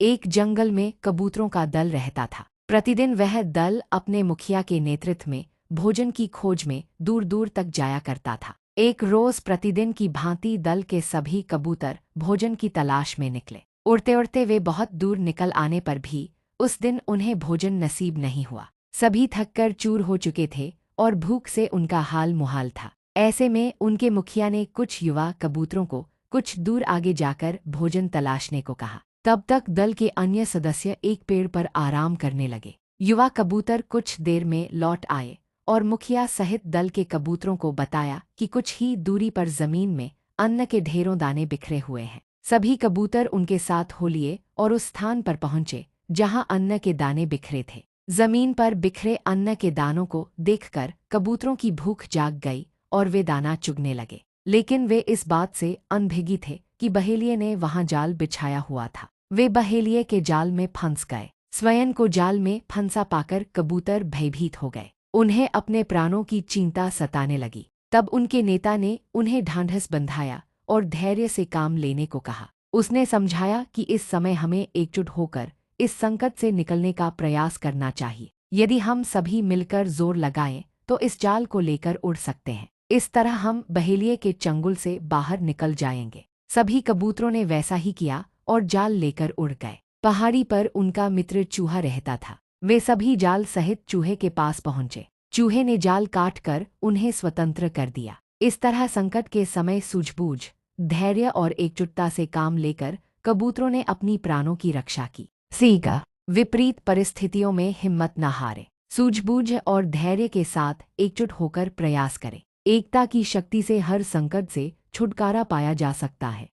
एक जंगल में कबूतरों का दल रहता था। प्रतिदिन वह दल अपने मुखिया के नेतृत्व में भोजन की खोज में दूर दूर तक जाया करता था। एक रोज प्रतिदिन की भांति दल के सभी कबूतर भोजन की तलाश में निकले। उड़ते उड़ते वे बहुत दूर निकल आने पर भी उस दिन उन्हें भोजन नसीब नहीं हुआ। सभी थककर चूर हो चुके थे और भूख से उनका हाल मुहाल था। ऐसे में उनके मुखिया ने कुछ युवा कबूतरों को कुछ दूर आगे जाकर भोजन तलाशने को कहा। तब तक दल के अन्य सदस्य एक पेड़ पर आराम करने लगे। युवा कबूतर कुछ देर में लौट आए और मुखिया सहित दल के कबूतरों को बताया कि कुछ ही दूरी पर जमीन में अन्न के ढेरों दाने बिखरे हुए हैं। सभी कबूतर उनके साथ हो लिए और उस स्थान पर पहुंचे जहां अन्न के दाने बिखरे थे। जमीन पर बिखरे अन्न के दानों को देखकर कबूतरों की भूख जाग गई और वे दाना चुगने लगे। लेकिन वे इस बात से अनभिज्ञ थे कि बहेलिये ने वहां जाल बिछाया हुआ था। वे बहेलिये के जाल में फंस गए। स्वयं को जाल में फंसा पाकर कबूतर भयभीत हो गए। उन्हें अपने प्राणों की चिंता सताने लगी। तब उनके नेता ने उन्हें ढांढस बंधाया और धैर्य से काम लेने को कहा। उसने समझाया कि इस समय हमें एकजुट होकर इस संकट से निकलने का प्रयास करना चाहिए। यदि हम सभी मिलकर जोर लगाएं तो इस जाल को लेकर उड़ सकते हैं। इस तरह हम बहेलिये के चंगुल से बाहर निकल जाएंगे। सभी कबूतरों ने वैसा ही किया और जाल लेकर उड़ गए। पहाड़ी पर उनका मित्र चूहा रहता था। वे सभी जाल सहित चूहे के पास पहुंचे। चूहे ने जाल काट कर उन्हें स्वतंत्र कर दिया। इस तरह संकट के समय सूझबूझ, धैर्य और एकजुटता से काम लेकर कबूतरों ने अपनी प्राणों की रक्षा की। सीखा, विपरीत परिस्थितियों में हिम्मत न हारे। सूझबूझ और धैर्य के साथ एकजुट होकर प्रयास करें। एकता की शक्ति से हर संकट से छुटकारा पाया जा सकता है।